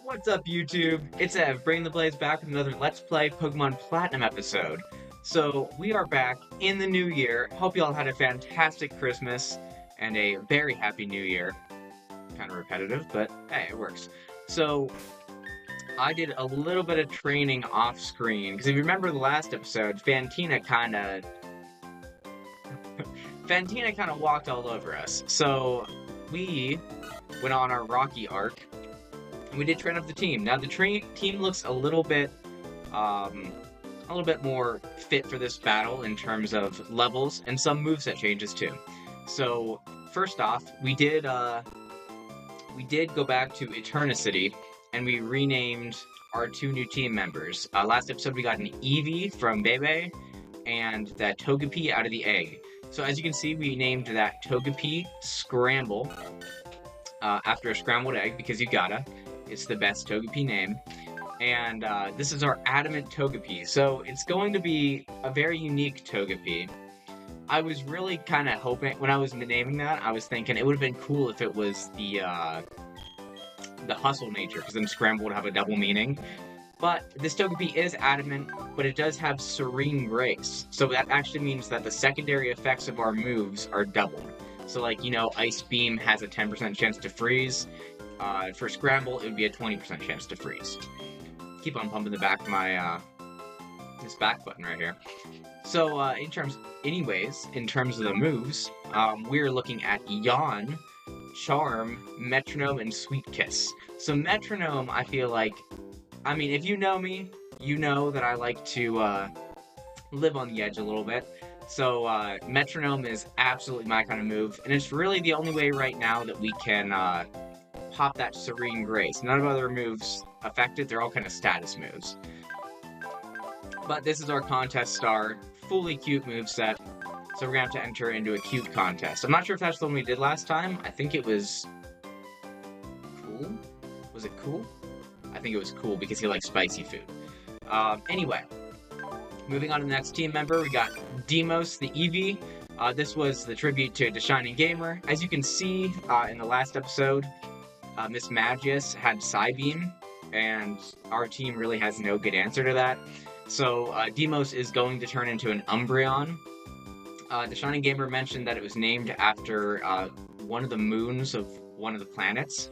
What's up, YouTube? It's Ev, bringing the blaze back with another Let's Play Pokemon Platinum episode. So, we are back in the new year. Hope you all had a fantastic Christmas and a very happy new year. Kind of repetitive, but hey, it works. So, I did a little bit of training off-screen, because if you remember the last episode, Fantina kind of walked all over us. So, we went on our Rocky arc, and we did train up the team. Now, the team looks a little bit more fit for this battle in terms of levels, and some moveset changes too. So, first off, we did go back to Eternicity, and we renamed our two new team members. Last episode, we got an Eevee from Bebe, and that Togepi out of the egg. So, as you can see, we named that Togepi Scramble, after a scrambled egg, because you gotta. It's the best Togepi name. And this is our Adamant Togepi. So it's going to be a very unique Togepi. I was really kind of hoping, when I was naming that, I was thinking it would have been cool if it was the hustle nature, because then Scramble would have a double meaning. But this Togepi is Adamant, but it does have Serene Grace. So that actually means that the secondary effects of our moves are doubled. So, like, you know, Ice Beam has a 10% chance to freeze. For Scramble, it would be a 20% chance to freeze. Keep on pumping the back of my, this back button right here. So, in terms of the moves, we're looking at Yawn, Charm, Metronome, and Sweet Kiss. So Metronome, I feel like, I mean, if you know me, you know that I like to, live on the edge a little bit. So, Metronome is absolutely my kind of move, and it's really the only way right now that we can, pop that Serene Grace. None of other moves affect it, they're all kind of status moves. But this is our contest star, fully cute moveset, so we're gonna have to enter into a cute contest. I'm not sure if that's the one we did last time. I think it was cool? Was it cool? I think it was cool because he likes spicy food. Anyway. Moving on to the next team member, we got Demos, the Eevee. This was the tribute to The Shining Gamer. As you can see in the last episode, Miss Magius had Psybeam, and our team really has no good answer to that. So Demos is going to turn into an Umbreon. The Shining Gamer mentioned that it was named after one of the moons of one of the planets,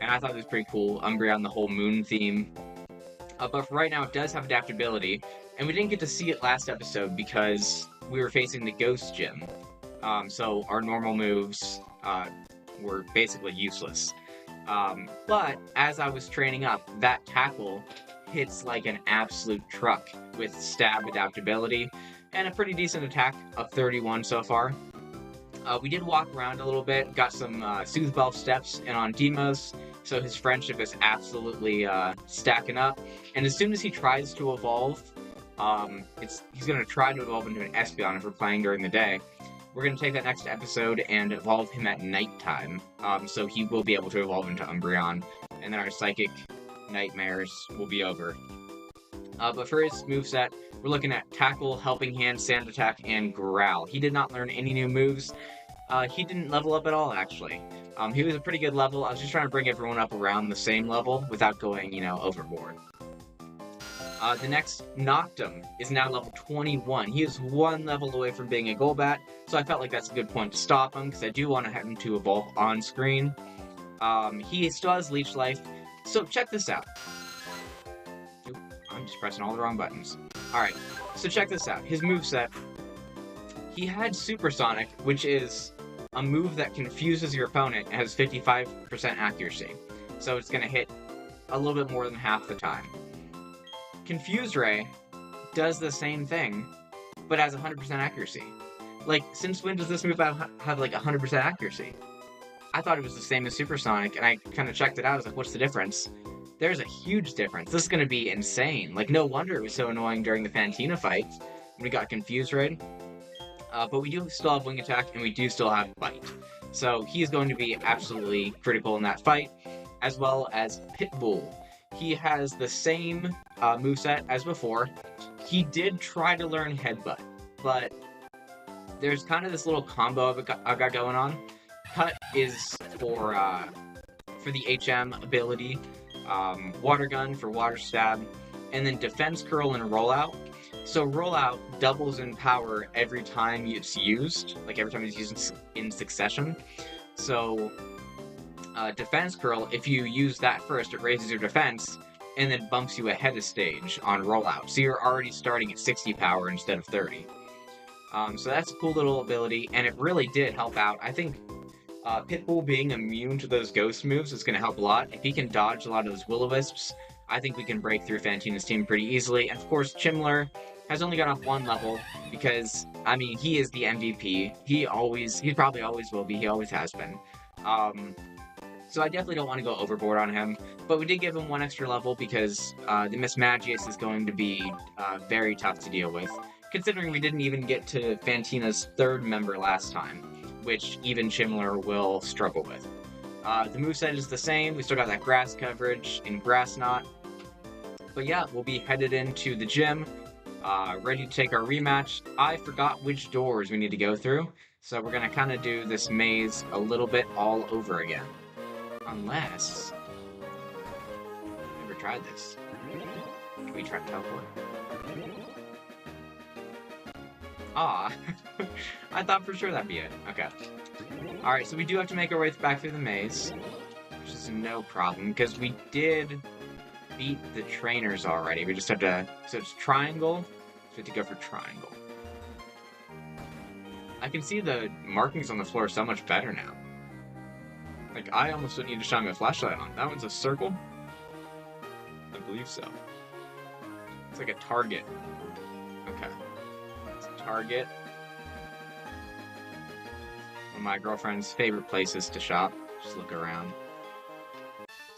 and I thought it was pretty cool. Umbreon, the whole moon theme. But for right now, it does have adaptability, and we didn't get to see it last episode because we were facing the Ghost Gym. So our normal moves were basically useless. But as I was training up, that tackle hits like an absolute truck with stab adaptability and a pretty decent attack of 31 so far. We did walk around a little bit, got some Soothe Bell steps in on Demos, so his friendship is absolutely stacking up. And as soon as he tries to evolve, he's going to try to evolve into an Espeon if we're playing during the day. We're going to take that next episode and evolve him at nighttime, so he will be able to evolve into Umbreon, and then our Psychic nightmares will be over. But for his moveset, we're looking at Tackle, Helping Hand, Sand Attack, and Growl. He did not learn any new moves. He didn't level up at all, actually. He was a pretty good level. I was just trying to bring everyone up around the same level without going, you know, overboard. The next Noctum is now level 21. He is one level away from being a Golbat, so I felt like that's a good point to stop him, because I do want to have him to evolve on screen. He still has Leech Life, so check this out. Oop, I'm just pressing all the wrong buttons. Alright, so check this out. His moveset, he had Supersonic, which is a move that confuses your opponent and has 55% accuracy. So it's going to hit a little bit more than half the time. Confuse Ray does the same thing, but has 100% accuracy. Like, since when does this move have like 100% accuracy? I thought it was the same as Supersonic, and I kind of checked it out. I was like, what's the difference? There's a huge difference. This is going to be insane. Like, no wonder it was so annoying during the Fantina fight when we got Confuse Ray. But we do still have Wing Attack, and we do still have Bite. So he's going to be absolutely critical in that fight, as well as Pitbull. He has the same moveset as before. He did try to learn Headbutt, but there's kind of this little combo I've got going on. Cut is for the HM ability, Water Gun for Water Stab, and then Defense Curl and Rollout. So Rollout doubles in power every time it's used, like every time it's used in succession. So Defense Curl, if you use that first, it raises your defense, and then bumps you ahead of stage on Rollout. So you're already starting at 60 power instead of 30. So that's a cool little ability, and it really did help out. I think Pitbull being immune to those ghost moves is going to help a lot. If he can dodge a lot of those Will-O-Wisps, I think we can break through Fantina's team pretty easily. And of course, Chimler has only gone up 1 level because, I mean, he is the MVP. He probably always will be. He always has been. So I definitely don't want to go overboard on him, but we did give him 1 extra level because the Mismagius is going to be very tough to deal with, considering we didn't even get to Fantina's 3rd member last time, which even Chimler will struggle with. The moveset is the same. We still got that grass coverage in Grass Knot. But yeah, we'll be headed into the gym, ready to take our rematch. I forgot which doors we need to go through, so we're going to kind of do this maze a little bit all over again. Unless... Never tried this. Can we try teleport? Ah, I thought for sure that'd be it. Okay. Alright, so we do have to make our way back through the maze, which is no problem, because we did beat the trainers already. We just have to... So it's triangle, so we have to go for triangle. I can see the markings on the floor so much better now. Like, I almost don't need to shine my flashlight on. That one's a circle? I believe so. It's like a target. Okay. It's a target. One of my girlfriend's favorite places to shop. Just look around.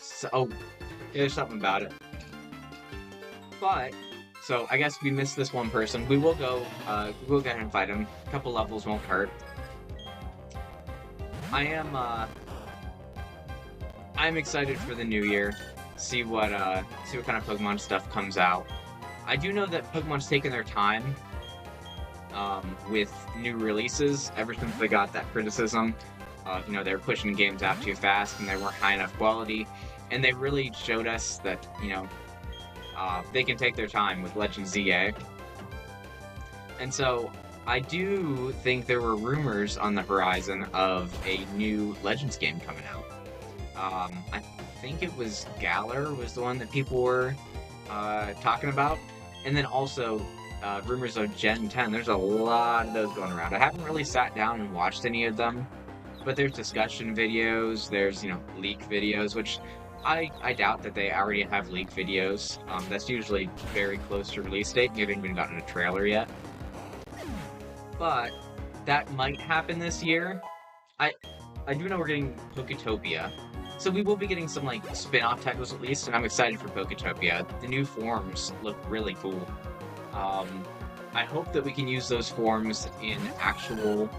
So, oh, there's something about it. But, so, I guess we missed this one person. We will go ahead and fight him. A couple levels won't hurt. I'm excited for the new year. See what kind of Pokemon stuff comes out. I do know that Pokemon's taken their time with new releases ever since they got that criticism of, you know, they were pushing games out too fast and they weren't high enough quality. And they really showed us that, you know, they can take their time with Legends ZA. And so I do think there were rumors on the horizon of a new Legends game coming out. I think it was Galar was the one that people were talking about. And then also rumors of Gen 10. There's a lot of those going around. I haven't really sat down and watched any of them, but there's discussion videos, there's, you know, leak videos, which I doubt that they already have leak videos. That's usually very close to release date. You haven't even gotten a trailer yet. But that might happen this year. I do know we're getting Poketopia. So we will be getting some, like, spin-off titles at least, and I'm excited for Poketopia. The new forms look really cool. I hope that we can use those forms in actual,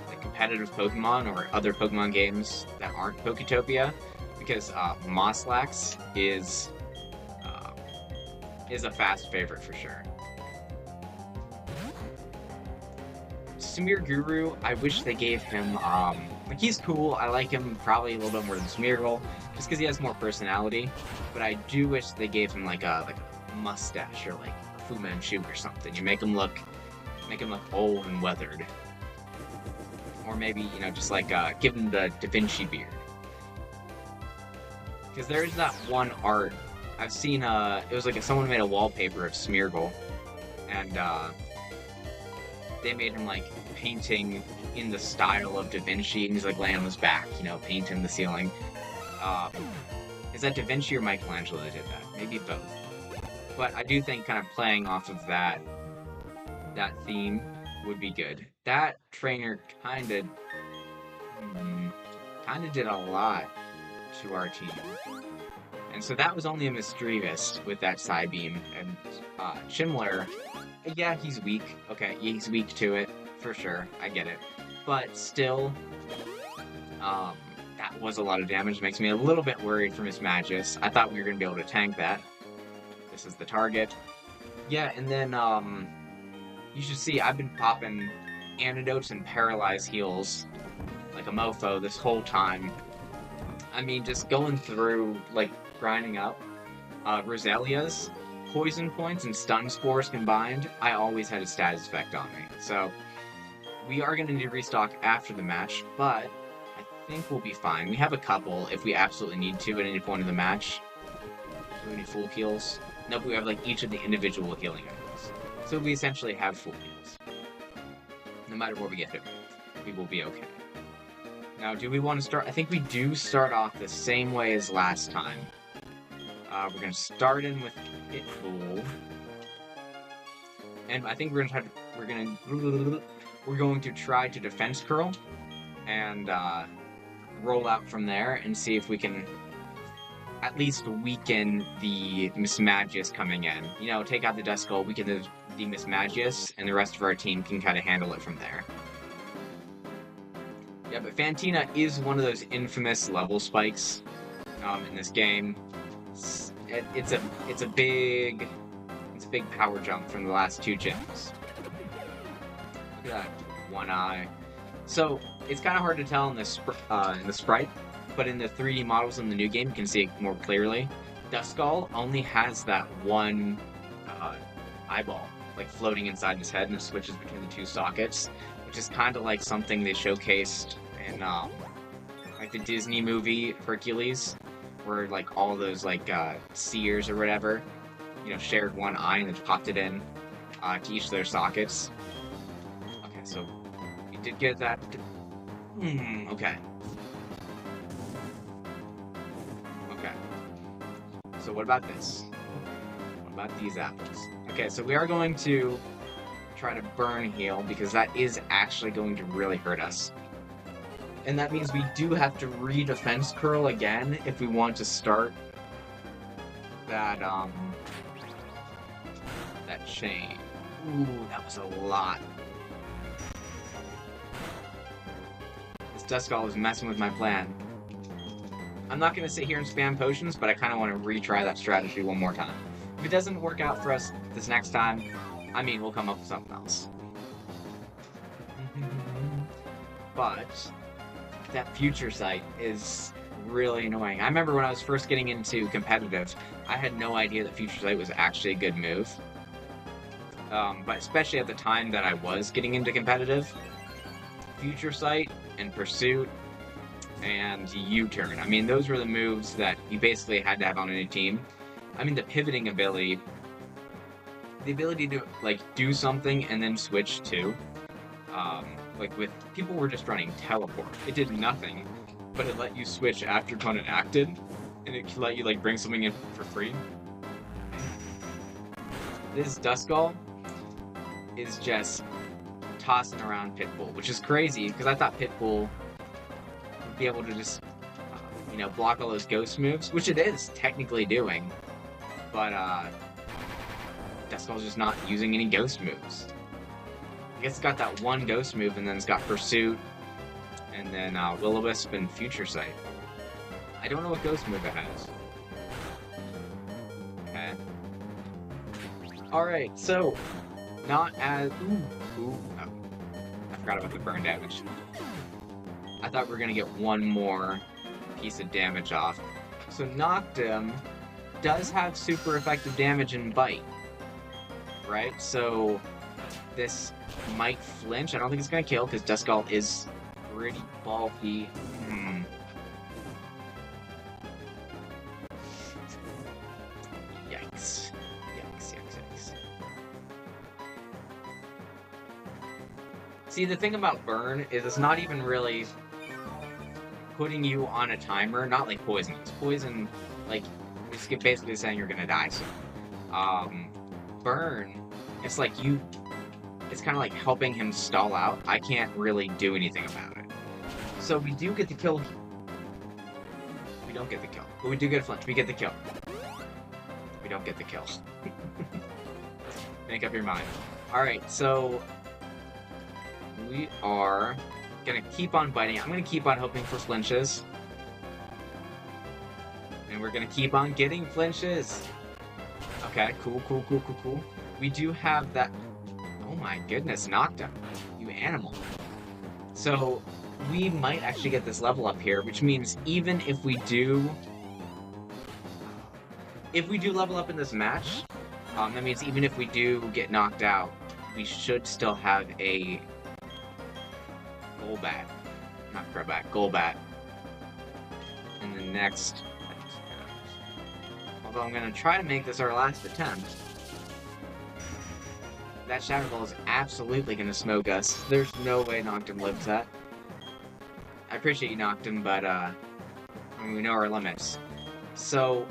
like, competitive Pokemon or other Pokemon games that aren't Poketopia, because Moslax is a fast favorite for sure. Smear Guru, I wish they gave him, like, he's cool, I like him probably a little bit more than Smeargle, just because he has more personality, but I do wish they gave him, like a mustache, or, like, Fu Manchu or something. You make him look old and weathered. Or maybe, you know, just, like, give him the Da Vinci beard. Because there is that one art, I've seen, it was like someone made a wallpaper of Smeargle, and, they made him, like, painting in the style of Da Vinci, and he's, like, laying on his back, you know, painting the ceiling. Is that Da Vinci or Michelangelo that did that? Maybe both. But I do think kind of playing off of that theme would be good. That trainer kinda did a lot to our team. And so that was only a Misdreavus with that Psybeam, and Chimler, yeah, he's weak. Okay, he's weak to it, for sure. I get it. But still, that was a lot of damage. Makes me a little bit worried for Mismagius. I thought we were going to be able to tank that. This is the target. Yeah, and then, you should see, I've been popping antidotes and paralyzed heals like a mofo this whole time. I mean, just going through, like, grinding up Roselia's poison points and stun spores combined, I always had a status effect on me. So we are going to need to restock after the match, but I think we'll be fine. We have a couple if we absolutely need to at any point in the match. Do we need full heals? Nope, we have like each of the individual healing items. So we essentially have full heals. No matter where we get hit, we will be okay. Now, do we want to start? I think we do start off the same way as last time. We're going to start in with Pitbull. And I think we're going to try to defense curl and roll out from there and see if we can at least weaken the Mismagius coming in. You know, take out the Duskull, weaken the Mismagius, and the rest of our team can kind of handle it from there. Yeah, but Fantina is one of those infamous level spikes in this game. It's a big power jump from the last two gyms. Look at that one eye. So it's kind of hard to tell in the sprite, but in the 3D models in the new game, you can see it more clearly. Duskull only has that one eyeball, like floating inside his head, and it switches between the two sockets, which is kind of like something they showcased in like the Disney movie Hercules, where like all those like seers or whatever, you know, shared one eye and then popped it in to each of their sockets. Okay, so we did get that. Okay. Okay. So what about this? What about these apples? Okay, so we are going to try to burn heal because that is actually going to really hurt us. And that means we do have to re-defense curl again if we want to start that that chain. Ooh, that was a lot. This Duskull is messing with my plan. I'm not going to sit here and spam potions, but I kind of want to retry that strategy one more time. If it doesn't work out for us this next time, I mean, we'll come up with something else. But that future sight is really annoying. I remember when I was first getting into competitive, I had no idea that future sight was actually a good move. But especially at the time that I was getting into competitive, future sight and pursuit and U-turn. I mean, those were the moves that you basically had to have on any team. I mean, the pivoting ability, the ability to like do something and then switch to, like with people were just running teleport. It did nothing, but it let you switch after your opponent acted, and it let you like bring something in for free. This Duskull is just tossing around Pitbull, which is crazy because I thought Pitbull would be able to just, you know, block all those ghost moves, which it is technically doing, but Duskull's just not using any ghost moves. I guess it's got that one ghost move, and then it's got Pursuit, and then Will-O-Wisp and Future Sight. I don't know what ghost move it has. Okay. Alright, so, not as... Ooh, oh. I forgot about the burn damage. I thought we were going to get one more piece of damage off. So Noctum does have super effective damage in Bite. Right? So this might flinch. I don't think it's going to kill because Duskull is pretty bulky. Yikes. Yikes, yikes, yikes. See, the thing about burn is it's not even really putting you on a timer. Not like poison. It's poison, like, it's basically saying you're going to die soon. Burn, it's like it's kind of like helping him stall out. I can't really do anything about it. So we do get the kill. We don't get the kill, but we do get a flinch. We get the kill. We don't get the kill. Make up your mind. Alright, so we are gonna keep on biting. I'm gonna keep on hoping for flinches. And we're gonna keep on getting flinches. Okay, cool. We do have that... Oh my goodness, Noctum. You animal. So, we might actually get this level up here, which means even if we do if we do level up in this match, that means even if we do get knocked out, we should still have a Golbat. Not Crobat, Golbat. In the next... Although I'm going to try to make this our last attempt. That Shadow Ball is absolutely going to smoke us. There's no way Noctum lives that. I appreciate you, Noctum, but I mean, we know our limits. So,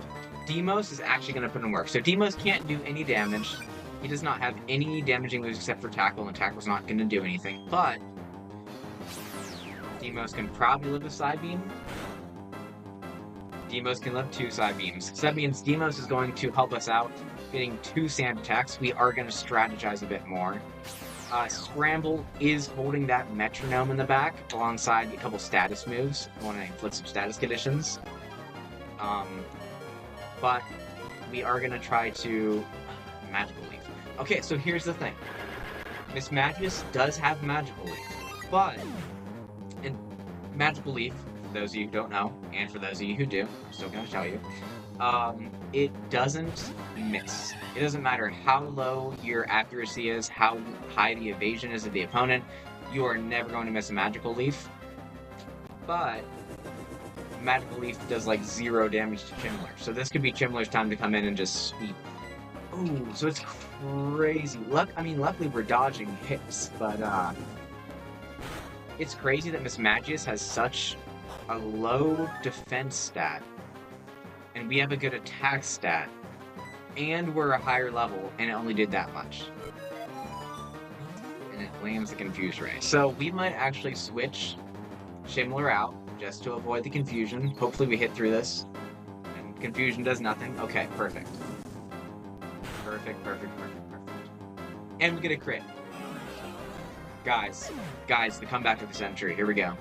Demos is actually going to put in work. So Demos can't do any damage. He does not have any damaging moves except for Tackle, and Tackle's not going to do anything. But Demos can probably live a Side Beam. Demos can live 2 Side Beams. So that means Demos is going to help us out getting 2 Sand attacks. We are going to strategize a bit more. Scramble is holding that Metronome in the back alongside a couple status moves. I want to inflict some status conditions. But we are going to try to... Magical Leaf. Okay, so here's the thing. Miss Magius does have Magical Leaf, but... And Magical Leaf, for those of you who don't know, and for those of you who do, I'm still going to tell you, it doesn't miss. It doesn't matter how low your accuracy is, how high the evasion is of the opponent, you are never going to miss a Magical Leaf. But Magical Leaf does like 0 damage to Chimler, so this could be Chimler's time to come in and just sweep. Ooh, so it's crazy. Luckily we're dodging hits, but it's crazy that Miss Magius has such a low defense stat, and we have a good attack stat, and we're a higher level, and it only did that much. And it lands the Confuse Ray. So we might actually switch Chimler out, just to avoid the confusion. Hopefully we hit through this, and confusion does nothing. Okay, perfect. Perfect. And we get a crit. Guys, the comeback of the century. Here we go.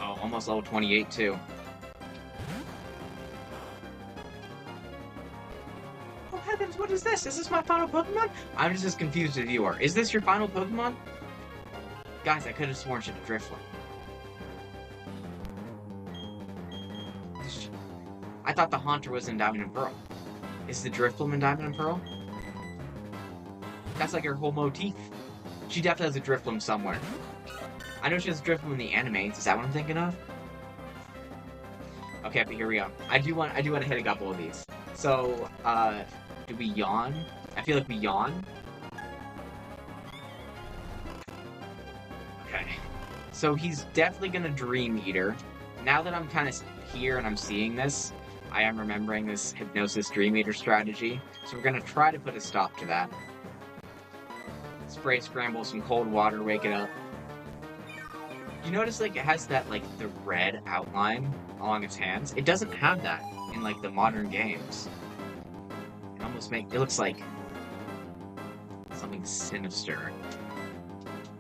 Oh, almost level 28 too. Oh heavens, what is this? Is this my final Pokemon? I'm just as confused as you are. Is this your final Pokemon? Guys, I could have sworn she'd a Drifloon. I thought the Haunter was in Diamond and Pearl. Is the Drifloon in Diamond and Pearl? That's like her whole motif. She definitely has a Drifloon somewhere. I know she has a Drifloon in the animes. Is that what I'm thinking of? Okay, but here we go. I do want to hit a couple of these. So, do we yawn? I feel like we yawn. Okay. So he's definitely gonna Dream Eater. Now that I'm kind of here and I'm seeing this, I am remembering this Hypnosis Dream Eater strategy. So we're gonna try to put a stop to that. Spray Scramble some cold water, wake it up. You notice like it has that like the red outline along its hands? It doesn't have that in like the modern games. It looks like something sinister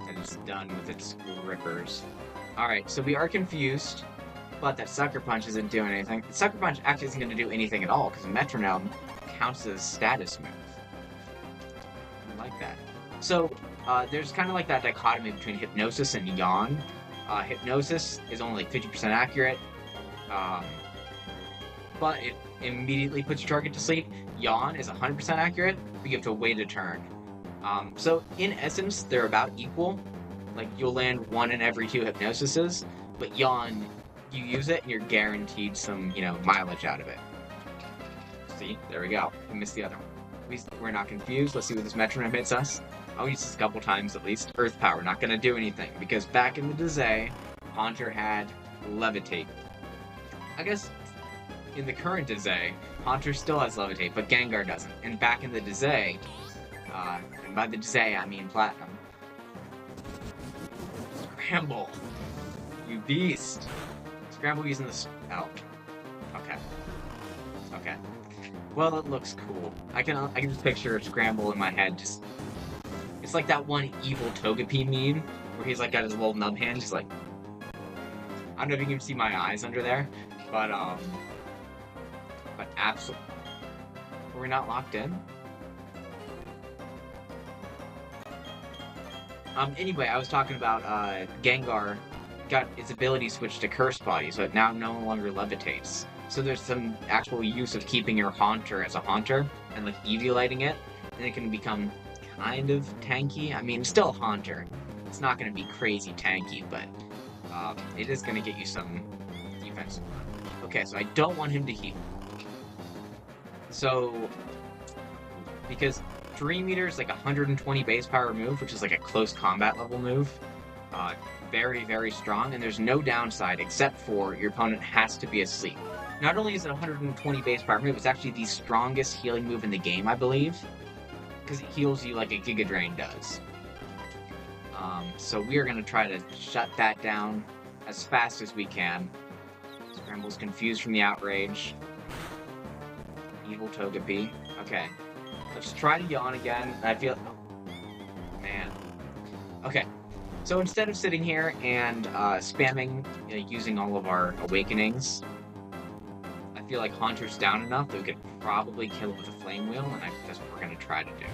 that is done with its grippers. Alright, so we are confused, but that Sucker Punch isn't doing anything. The Sucker Punch actually isn't going to do anything at all, because Metronome counts as status move. I like that. So, there's kind of like that dichotomy between Hypnosis and Yawn. Hypnosis is only like 50% accurate, but it immediately puts your target to sleep. Yawn is 100% accurate, but you have to wait a turn. So, in essence, they're about equal. Like, you'll land 1 in every 2 Hypnosises, but Yawn, you use it and you're guaranteed some, mileage out of it. See? There we go. We missed the other one. At least we're not confused. Let's see what this Metronome hits us. I'll use this a couple times at least. Earth Power, not going to do anything, because back in the Dizay, Haunter had Levitate. I guess in the current Dizay, Haunter still has Levitate, but Gengar doesn't. And back in the Dizay, and by the Dizay I mean Platinum. Scramble! You beast! Scramble using the... Oh. Okay. Well, it looks cool. I can just picture Scramble in my head, just... It's like that one evil Togepi meme, where he's like got his little nub hand, just like... I don't know if you can see my eyes under there, but absolutely... Were we not locked in? Anyway, I was talking about, Gengar got its ability switched to Curse Body, so it now no longer levitates. So there's some actual use of keeping your Haunter as a Haunter and like eviolating it, and it can become kind of tanky. I mean, still a Haunter. It's not going to be crazy tanky, but it is going to get you some defense. Okay, so I don't want him to heal. So, because Dream Eater is like 120 base power move, which is like a close combat level move. Very, very strong, and there's no downside except for your opponent has to be asleep. Not only is it 120 base power move, it's actually the strongest healing move in the game, I believe, because it heals you like a Giga Drain does. So we are going to try to shut that down as fast as we can. Scramble's confused from the outrage. Evil Togepi. Okay. Let's try to yawn again. I feel... Oh, man. Okay. So instead of sitting here and spamming, using all of our awakenings, I feel like Haunter's down enough that we could probably kill it with a Flame Wheel, and that's what we're going to try to do.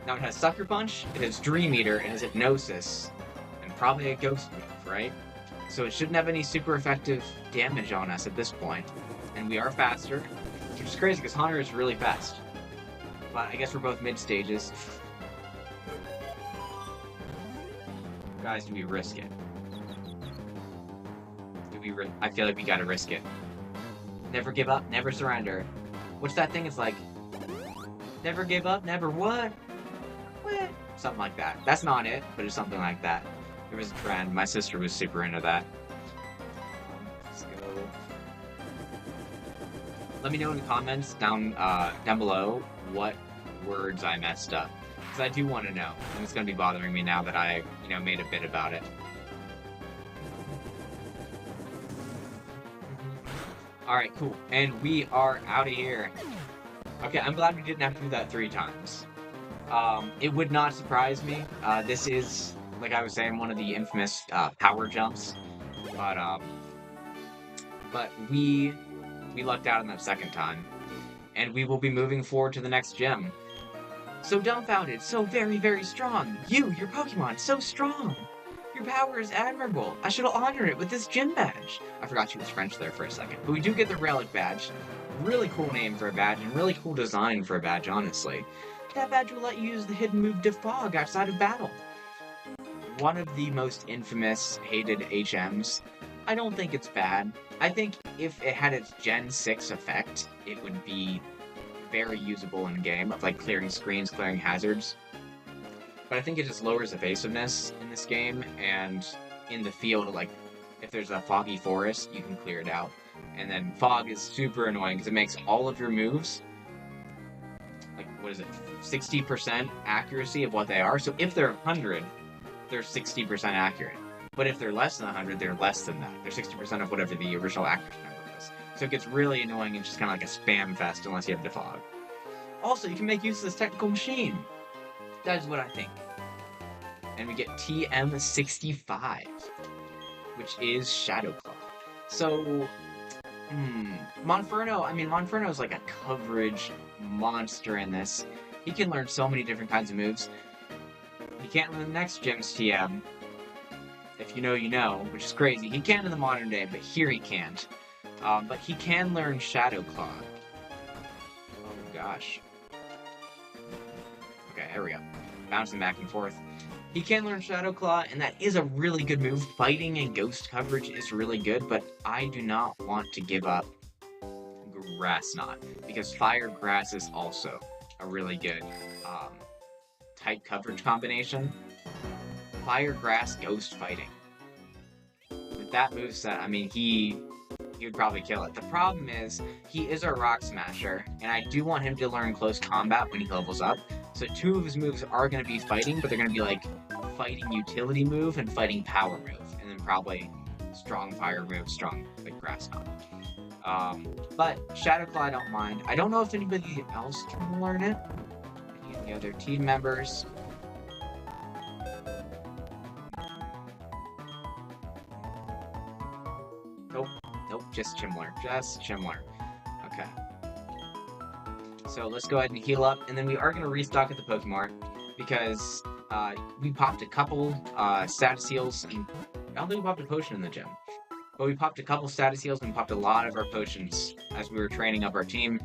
Now it has Sucker Punch, it has Dream Eater, it has Hypnosis, and probably a Ghost move, right? So it shouldn't have any super effective damage on us at this point. And we are faster, which is crazy because Haunter is really fast. But I guess we're both mid-stages. Guys, do we risk it? I feel like we gotta risk it. Never give up, never surrender. What's that thing? It's like... Never give up, never what? What? Something like that. That's not it, but it's something like that. There was a trend. My sister was super into that. Let's go. Let me know in the comments down below what words I messed up. Because I do want to know. And it's going to be bothering me now that I, made a bit about it. Alright, cool. And we are out of here. Okay, I'm glad we didn't have to do that 3 times. It would not surprise me. This is, like I was saying, one of the infamous power jumps. But we lucked out on that second time. And we will be moving forward to the next gym. So dumbfounded, so very, very strong. Your Pokemon, so strong. Your power is admirable. I should honor it with this gym badge. I forgot she was French there for a second. But we do get the Relic badge. Really cool name for a badge, and really cool design for a badge, honestly. That badge will let you use the hidden move Defog outside of battle. One of the most infamous, hated HMs. I don't think it's bad. I think if it had its Gen 6 effect, it would be very usable in game, of like clearing screens, clearing hazards. But I think it just lowers evasiveness in this game, and in the field, like, if there's a foggy forest, you can clear it out. And then fog is super annoying, because it makes all of your moves, like, 60% accuracy of what they are. So if they're 100, they're 60% accurate. But if they're less than 100, they're less than that. They're 60% of whatever the original accuracy number was. So it gets really annoying and just kind of like a spam fest unless you have Defog. Also, you can make use of this technical machine. That is what I think. And we get TM65, which is Shadow Claw. So, Monferno is like a coverage monster in this. He can learn so many different kinds of moves. He can't in the next gym's TM. If you know, you know, which is crazy. He can in the modern day, but here he can't. But he can learn Shadow Claw. Oh gosh. Okay, there we go. Bouncing back and forth. He can learn Shadow Claw, and that is a really good move. Fighting and ghost coverage is really good, but I do not want to give up Grass Knot, because Fire Grass is also a really good tight coverage combination. Fire Grass Ghost Fighting. With that moveset, I mean, he would probably kill it. The problem is, he is a Rock Smasher, and I do want him to learn Close Combat when he levels up. So 2 of his moves are going to be fighting, but they're going to be like fighting utility move and fighting power move. And then probably strong fire move, strong like Grass Knot. But Shadow Claw I don't mind. I don't know if anybody else can learn it. Any of the other team members. Nope, just Chimler. Okay. So let's go ahead and heal up, and then we are going to restock at the Pokemon, because we popped a couple status heals, and I don't think we popped a potion in the gym. But we popped a couple status heals and we popped a lot of our potions as we were training up our team.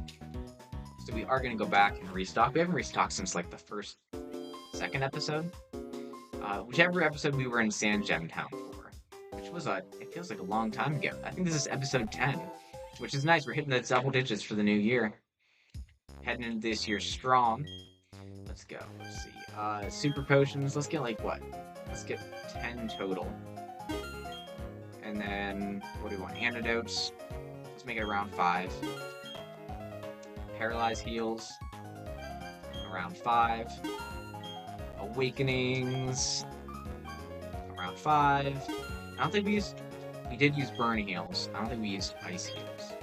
So we are going to go back and restock. We haven't restocked since like the second episode. Whichever episode we were in Sand Gem Town for. Which was it feels like a long time ago. I think this is episode 10. Which is nice. We're hitting the double digits for the new year. Heading into this year strong. Let's go. Let's see. Super potions. Let's get like what? Let's get 10 total. And then, what do we want? Antidotes. Let's make it around 5. Paralyze heals. Around 5. Awakenings. Around 5. I don't think we did use burn heals. I don't think we used ice heals.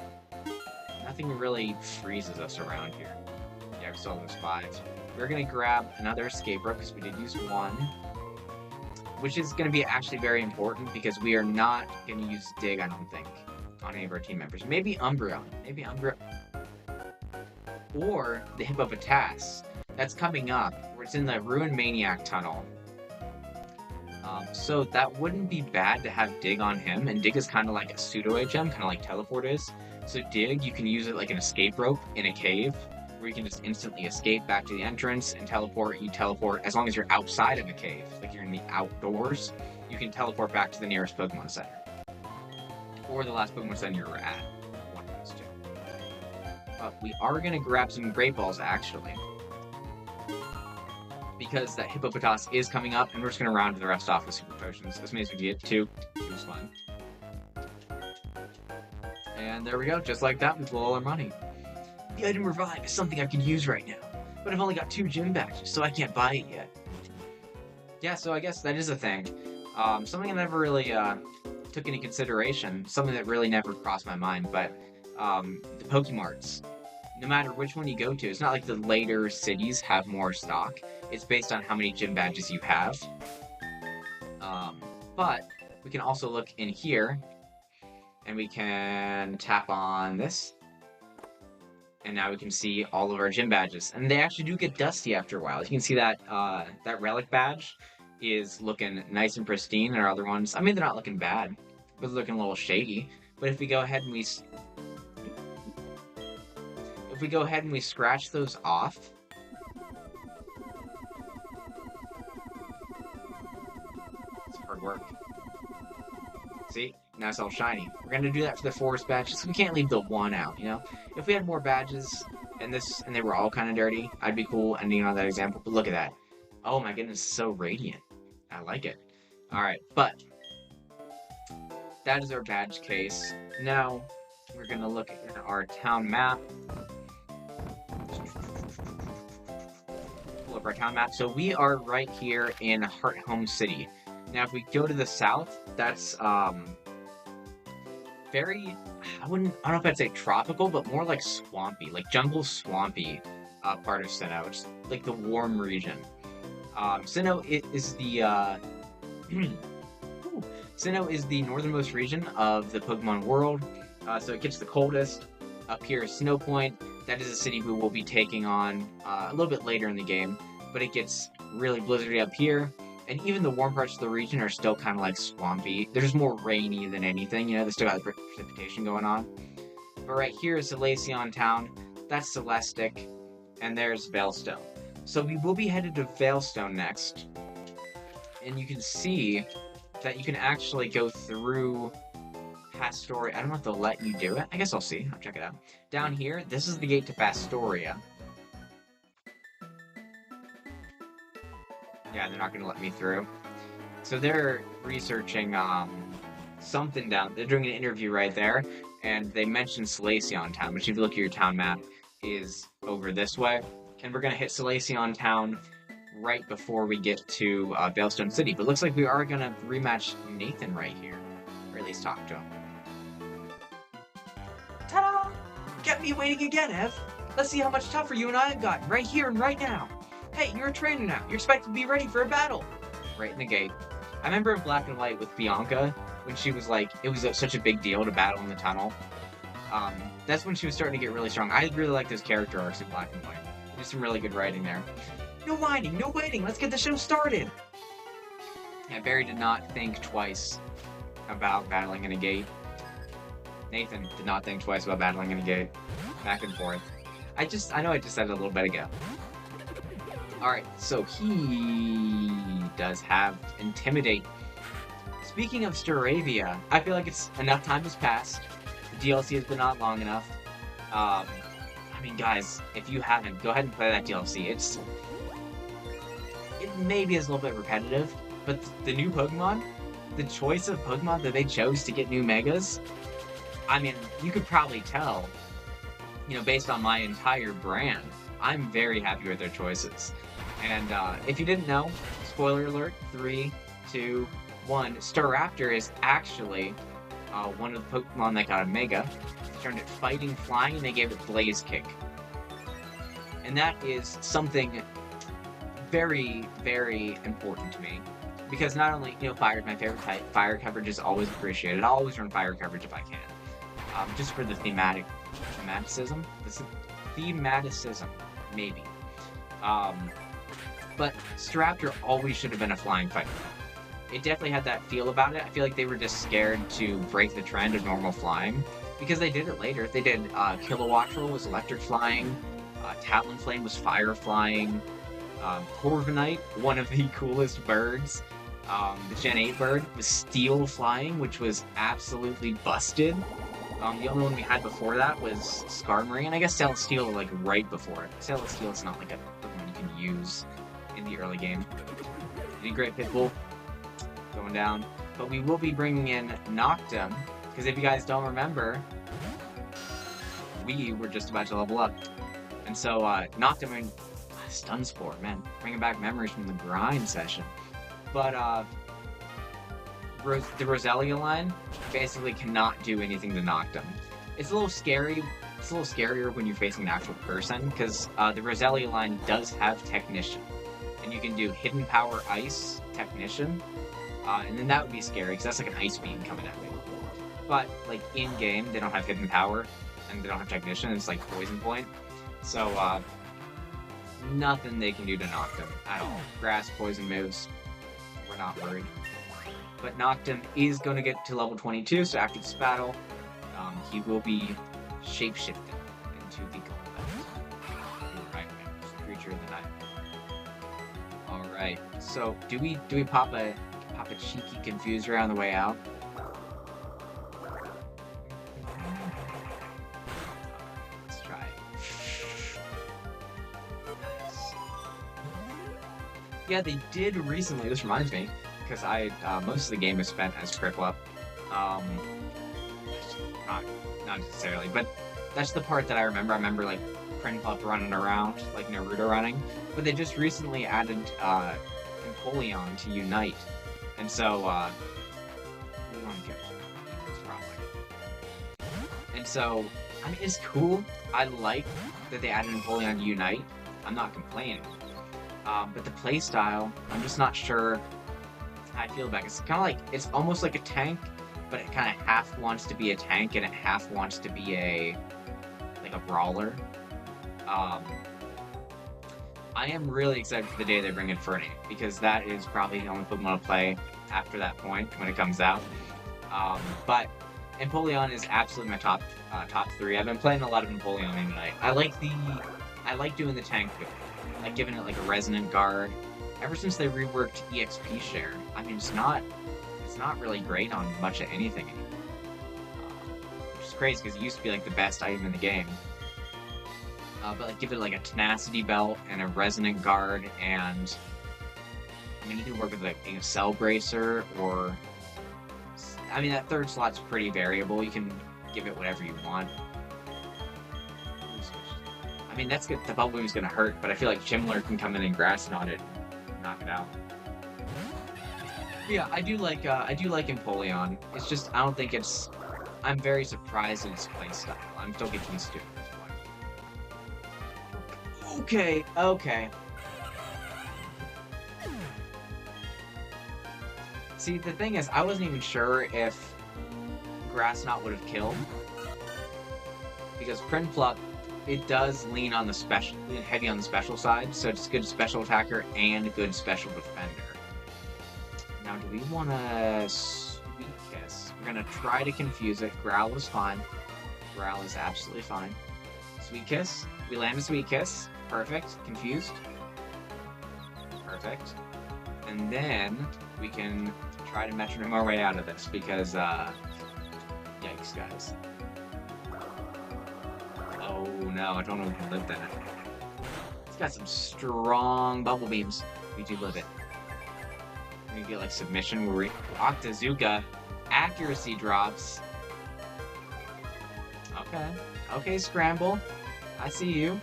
Nothing really freezes us around here. Yeah, we still lose 5. We're gonna grab another escape rope because we did use 1. Which is gonna be actually very important because we are not gonna use Dig, I don't think, on any of our team members. Maybe Umbreon. Or the Hippopotas. That's coming up, where it's in the Ruined Maniac Tunnel. So that wouldn't be bad to have Dig on him, and Dig is kind of like a pseudo-HM, kind of like Teleport is. So Dig, you can use it like an escape rope in a cave, where you can just instantly escape back to the entrance and teleport. You teleport, as long as you're outside of a cave, like you're in the outdoors, you can teleport back to the nearest Pokemon Center. Or the last Pokemon Center you were at. One of those two. We are going to grab some Great Balls, actually. Because that Hippopotas is coming up, and we're just going to round the rest off with Super Potions. As many as we get. 2. 2 is fine. And there we go. Just like that, we blow all our money. The item Revive is something I can use right now. But I've only got 2 gym badges, so I can't buy it yet. Yeah, so I guess that is a thing. Something I never really took into consideration. Something that really never crossed my mind, but the Pokemarts. No matter which one you go to, it's not like the later cities have more stock. It's based on how many gym badges you have. But we can also look in here, and we can tap on this. And now we can see all of our gym badges. And they actually do get dusty after a while. You can see that that relic badge is looking nice and pristine, and our other ones, I mean, they're not looking bad, but they're looking a little shady. But if we go ahead and we scratch those off, it's hard work. See? Now it's all shiny. We're gonna do that for the forest badges, so we can't leave the 1 out, you know? If we had more badges and they were all kind of dirty, I'd be cool ending on that example, but look at that. Oh my goodness, so radiant. I like it. Alright, but that is our badge case. Now, we're gonna look at our town map. Pull up our town map. So we are right here in Heart Home City. Now, if we go to the south, that's, very, I don't know if I'd say tropical, but more like swampy, like jungle swampy part of Sinnoh. It's like the warm region. Sinnoh is the Sinnoh is the northernmost region of the Pokemon world, so it gets the coldest. Up here is Snow Point. That is a city we will be taking on a little bit later in the game, but it gets really blizzardy up here. And even the warm parts of the region are still kind of like swampy. They're just more rainy than anything, you know, they still got precipitation going on. But right here is Solaceon Town, that's Celestic, and there's Veilstone. So we will be headed to Veilstone next. And you can see that you can actually go through Pastoria. I don't know if they'll let you do it. I guess I'll see. I'll check it out. Down here, this is the gate to Pastoria. Yeah, they're not going to let me through. So they're researching something down. They're doing an interview right there, and they mentioned Solaceon Town, which if you look at your town map, is over this way. And we're going to hit Solaceon Town right before we get to Veilstone City. But it looks like we are going to rematch Nathan right here, or at least talk to him. Ta-da! Get me waiting again, Ev. Let's see how much tougher you and I have gotten right here and right now. Hey, you're a trainer now. You're expected to be ready for a battle. Right in the gate. I remember in Black and White with Bianca, when she was like, it was such a big deal to battle in the tunnel. That's when she was starting to get really strong. I really like those character arcs in Black and White. There's some really good writing there. No whining, no waiting, let's get the show started! Yeah, Barry did not think twice about battling in a gate. Nathan did not think twice about battling in a gate. Back and forth. I know I just said it a little bit ago. Alright, so he does have Intimidate. Speaking of Staravia, I feel like it's enough time has passed. The DLC has been not long enough. I mean, guys, if you haven't, go ahead and play that DLC. It maybe is a little bit repetitive, but the new Pokemon, the choice of Pokemon that they chose to get new Megas, I mean, you could probably tell, you know, based on my entire brand, I'm very happy with their choices. And if you didn't know, spoiler alert, 3, 2, 1, Staraptor is actually one of the Pokemon that got a Mega. They turned it Fighting Flying, and they gave it Blaze Kick. And that is something very, very important to me. Because not only, you know, fire is my favorite type, fire coverage is always appreciated. I'll always run fire coverage if I can. Just for the thematicism? Thematicism, maybe. But Staraptor always should have been a flying fighter. It definitely had that feel about it. I feel like they were just scared to break the trend of normal flying, because they did it later. They did, Kilowattrel was electric flying, Talonflame was fire flying, Corviknight, one of the coolest birds, the Gen 8 bird, was steel flying, which was absolutely busted. The only one we had before that was Skarmory, and I guess Celesteela, like, right before it. Celesteela's not, like, a Pokemon you can use in the early game. Did great Pitbull, going down. But we will be bringing in Noctum, because if you guys don't remember, we were just about to level up. And so, Noctum and Stun Spore, man, bringing back memories from the grind session. But, the Roselia line basically cannot do anything to Noctum. It's a little scary. It's a little scarier when you're facing an actual person, because the Roselia line does have Technician. And you can do Hidden Power Ice Technician, and then that would be scary, because that's like an Ice Beam coming at me. But, like, in-game, they don't have Hidden Power, and they don't have Technician, it's like Poison Point. So, nothing they can do to Noctum at all. Grass, Poison moves, we're not worried. But Noctum is going to get to level 22, so after this battle, he will be shapeshifted into the creature of the night. Alright, so do we pop a cheeky Confuser on the way out? Let's try it. Nice. Yeah, they did recently, this reminds me, because most of the game is spent as Prinplup. Not necessarily, but that's the part that I remember. I remember, like, Prinplup running around, like Naruto running. But they just recently added, Empoleon to Unite. And so, we want to go. And so, I mean, it's cool. I like that they added Empoleon to Unite. I'm not complaining. But the playstyle, I'm just not sure how I feel about it. It's kind of like, it's almost like a tank, but it kind of half wants to be a tank and it half wants to be a brawler. I am really excited for the day they bring in Fernie, because that is probably the only Pokemon to play after that point when it comes out. But Empoleon is absolutely my top 3. I've been playing a lot of Empoleon tonight. I like doing the tank build, like giving it like a Resonant Guard. Ever since they reworked EXP share, I mean, it's not really great on much of anything anymore. Which is crazy, because it used to be like the best item in the game. But like, give it like a Tenacity Belt and a Resonant Guard, and I mean, you can work with like a Cell Bracer, or I mean, that third slot's pretty variable. You can give it whatever you want. I mean, that's good. The Bubble Boom's gonna hurt, but I feel like Chimler can come in and Grass Knot it and knock it out. Yeah, I do like Empoleon. It's just, I don't think it's... I'm very surprised at its playstyle. I'm still getting used to it at this point. Okay. See, the thing is, I wasn't even sure if Grass Knot would have killed. Because Prinplup, it does lean heavy on the special side, so it's good special attacker and good special defender. Now, do we want to Sweet Kiss? We're gonna try to confuse it. Growl is fine. Growl is absolutely fine. Sweet Kiss. We land a Sweet Kiss. Perfect. Confused. Perfect. And then we can try to metronome our way out of this because, yikes, guys. Oh no, I don't know if we can live that. It's got some strong bubble beams. We do live it. We get like submission where we Octazooka accuracy drops. Okay. Okay, Scramble. I see you.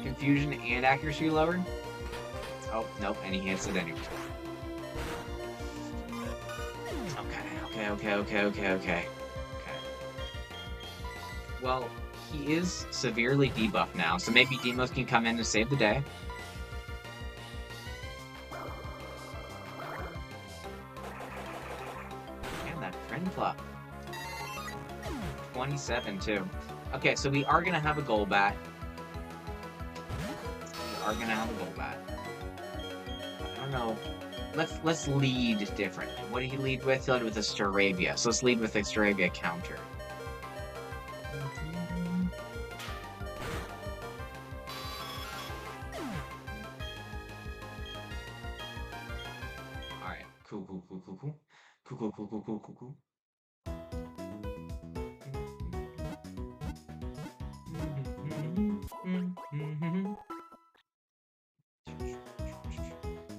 Confusion and accuracy lowered. Oh, nope, and he hits it anyway. Okay. Well, he is severely debuffed now, so maybe Demos can come in and save the day. And that friend flop. 27, too. Okay, so we are gonna have a Golbat. I don't know. Let's lead different. What did he lead with? He led with a Staravia. So let's lead with a Staravia counter. Alright. Cool.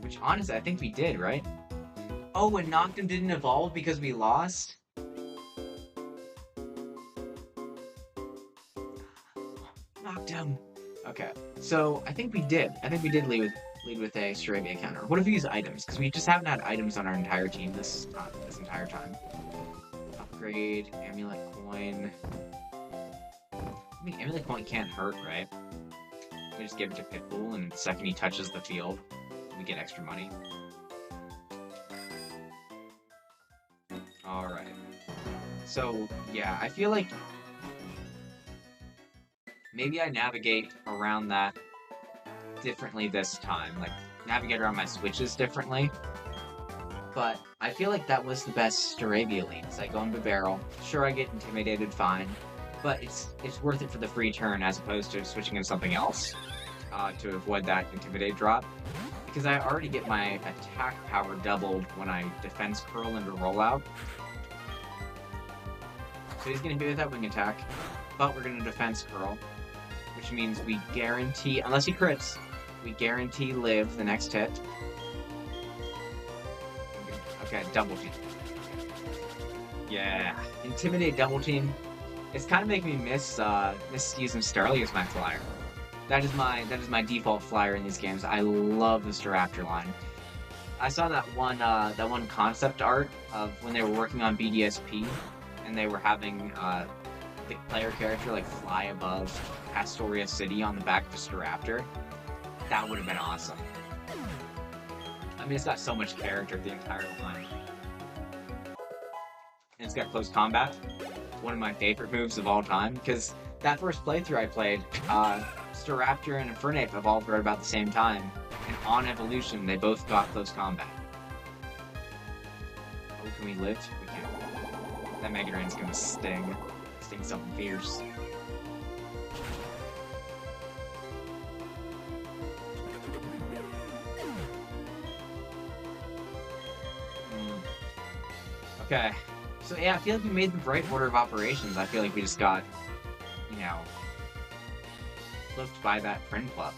Which, honestly, I think we did, right? Oh, and Noctum didn't evolve because we lost? Noctum! Okay, so I think we did. I think we did lead with a Staravia counter. What if we use items? Because we just haven't had items on our entire team this entire time. Upgrade, Amulet Coin. I mean, Amulet Coin can't hurt, right? We just give it to Pitbull, and the second he touches the field, we get extra money. Alright. So, yeah, I feel like maybe I navigate around that differently this time. Like, navigate around my switches differently. But I feel like that was the best Staravia leads. I go into barrel. Sure, I get intimidated, fine. But it's worth it for the free turn as opposed to switching into something else to avoid that intimidate drop. Because I already get my attack power doubled when I defense curl into rollout. So he's going to be with that wing attack, but we're going to defense curl, which means we guarantee, unless he crits, we guarantee live the next hit. Okay, double team. Yeah, intimidate double team. It's kind of making me miss using Starly as my flyer. That is my default flyer in these games. I love the Staraptor line. I saw that one concept art of when they were working on BDSP, and they were having the player character like fly above Astoria City on the back of a Staraptor. That would have been awesome. I mean, it's got so much character the entire line. And it's got close combat. One of my favorite moves of all time, because that first playthrough I played, Staraptor and Infernape evolved right about the same time, and on evolution, they both got close combat. Oh, can we live? We can. That Mega Drain's gonna sting something fierce. Okay. So yeah, I feel like we made the right order of operations. I feel like we just got, you know, flipped by that friend club.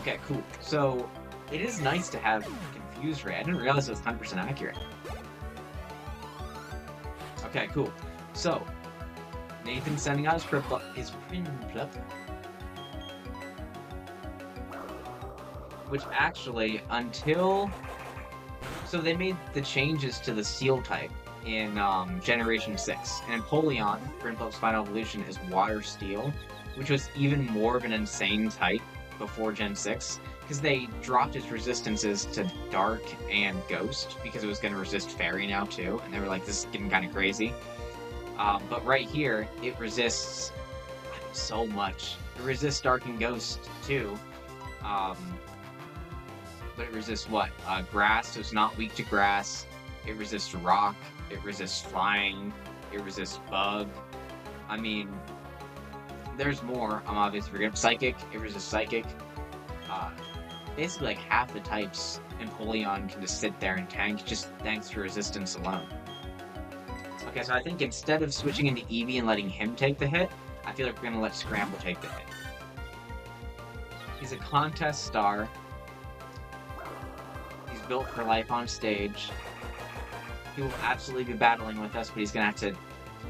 Okay, cool. So it is nice to have confused rate. I didn't realize it was 100% accurate. Okay, cool. So Nathan's sending out his friend club. Which actually, until... So they made the changes to the Steel type in Generation 6. And Empoleon, Prinplup's final evolution, is Water Steel, which was even more of an insane type before Gen 6, because they dropped its resistances to Dark and Ghost, because it was going to resist Fairy now too, and they were like, this is getting kind of crazy. But right here, it resists so much. It resists Dark and Ghost too. But it resists what? Grass, so it's not weak to grass. It resists rock. It resists flying. It resists bug. I mean, there's more. I'm obviously forgetting. Psychic. It resists psychic. Basically, like half the types Empoleon can just sit there and tank just thanks to resistance alone. Okay, so I think instead of switching into Eevee and letting him take the hit, I feel like we're gonna let Scramble take the hit. He's a contest star. He's built for life on stage. He will absolutely be battling with us, but he's gonna have to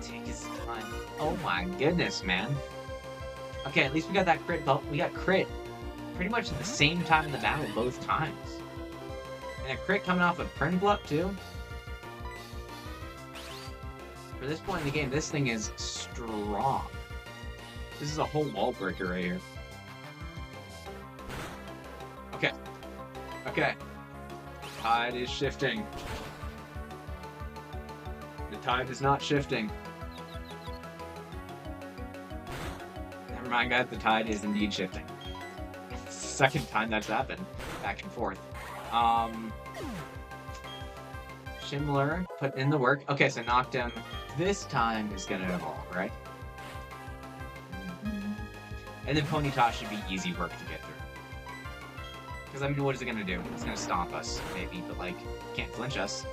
take his time. Oh my goodness, man. Okay, at least we got that crit belt. We got crit pretty much at the same time in the battle both times. And a crit coming off of Prinplup too. For this point in the game, this thing is strong. This is a whole wall breaker right here. Okay. Okay. Tide is shifting. The tide is not shifting. Never mind, guys. The tide is indeed shifting. It's the second time that's happened. Back and forth. Shimler put in the work. Okay, so knocked him. This time is gonna evolve, right? And then Ponyta should be easy work to get through. Because, I mean, what is it gonna do? It's gonna stomp us, maybe, but, like, can't flinch us.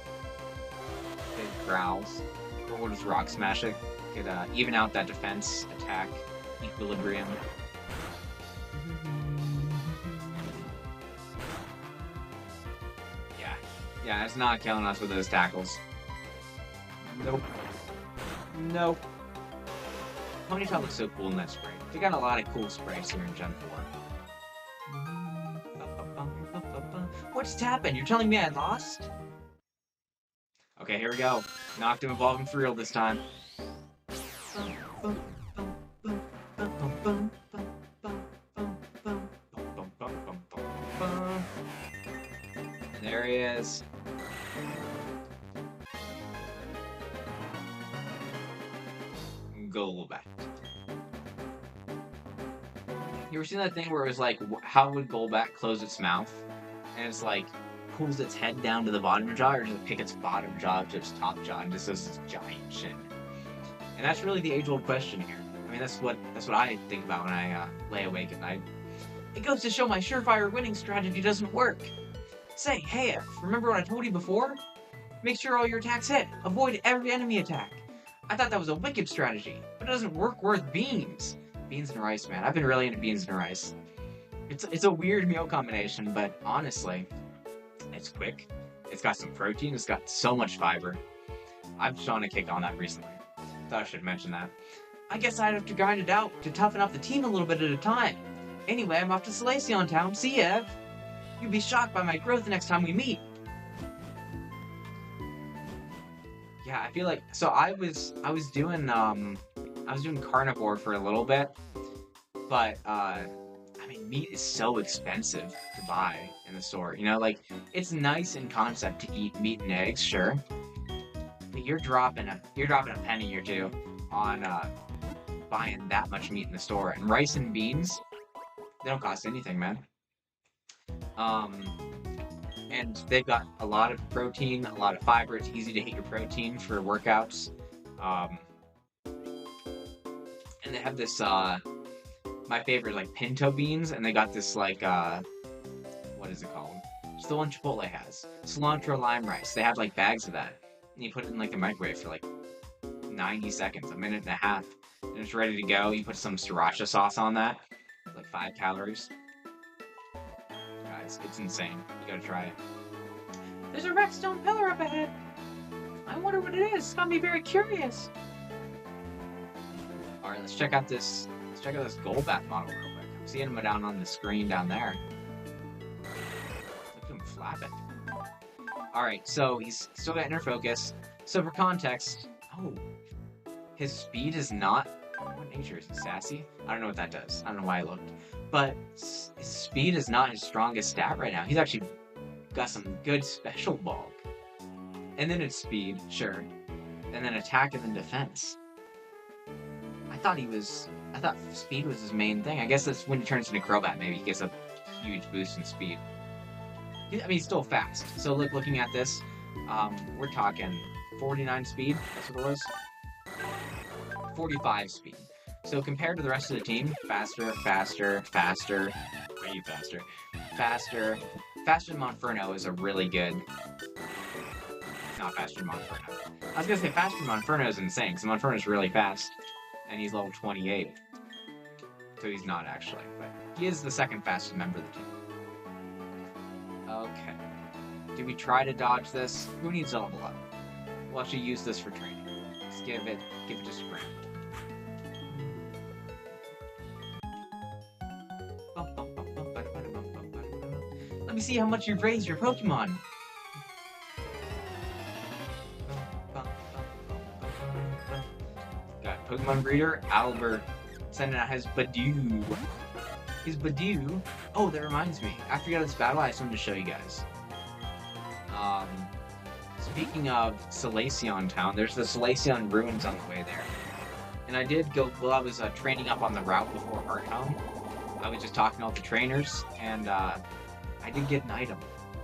It growls. Or we'll just Rock Smash it. Could even out that defense, attack, equilibrium. Yeah, it's not killing us with those tackles. Nope. Nope. Ponyta looks so cool in that spray. They got a lot of cool sprays here in Gen 4. What just happened? You're telling me I lost? Okay, here we go. Knocked him evolving for real this time. There he is. Golbat. You ever seen that thing where it was like, how would Golbat close its mouth? And it's like, pulls its head down to the bottom jaw, or does it pick its bottom jaw to its top jaw and just does this giant chin? And that's really the age-old question here. I mean, that's what I think about when I lay awake at night. It goes to show my surefire winning strategy doesn't work. Say, hey, remember what I told you before? Make sure all your attacks hit. Avoid every enemy attack. I thought that was a wicked strategy, but it doesn't work worth beans. Beans and rice, man. I've been really into beans and rice. It's a weird meal combination, but honestly, it's quick. It's got some protein. It's got so much fiber. I've just on a kick on that recently. Thought I should mention that. I guess I'd have to grind it out to toughen up the team a little bit at a time. Anyway, I'm off to Solaceon Town. See ya, Ev. You'll be shocked by my growth the next time we meet. Yeah, I feel like I was doing carnivore for a little bit, but I mean, meat is so expensive to buy in the store. You know, like, it's nice in concept to eat meat and eggs, sure, but you're dropping a penny or two on buying that much meat in the store. And rice and beans, they don't cost anything, man. And they've got a lot of protein, a lot of fiber. It's easy to hit your protein for workouts. And they have this, my favorite, like, pinto beans, and they got this, like, what is it called? It's the one Chipotle has. Cilantro lime rice. They have, like, bags of that. And you put it in, like, the microwave for, like, 90 seconds, a minute and a half. And it's ready to go. You put some sriracha sauce on that. Like, 5 calories. Guys, it's insane. You gotta try it. There's a redstone pillar up ahead. I wonder what it is. It's got me very curious. Alright, let's check out this Golbat model real quick. I'm seeing him down on the screen down there. Look at him flap it. Alright, so he's still got inner focus. So for context, his speed is not... What nature is he? Sassy? I don't know what that does. I don't know why I looked. But his speed is not his strongest stat right now. He's actually got some good special bulk. And then it's speed, sure. And then attack and then defense. I thought speed was his main thing. I guess that's when he turns into Crobat, maybe he gets a huge boost in speed. I mean, he's still fast. So looking at this, We're talking 49 speed, that's what it was. 45 speed. So compared to the rest of the team, faster, faster, faster, way faster, faster. Faster than Monferno is a really good... Not faster than Monferno. I was gonna say faster than Monferno is insane, because Monferno is really fast, and he's level 28. So he's not actually, but he is the second fastest member of the team. Okay. Do we try to dodge this? Who needs to level up? We'll actually use this for training. Let's give it to Scramble. Let me see how much you've raised your Pokemon. Got Pokemon Breeder, Albert, sending out his Badoo. His Badoo. Oh, that reminds me. After you got this battle, I have something to show you guys. Speaking of Solaceon Town, there's the Solaceon ruins on the way there. And I did go, while I was training up on the route before Heart Home, I was just talking to all the trainers, and I did get an item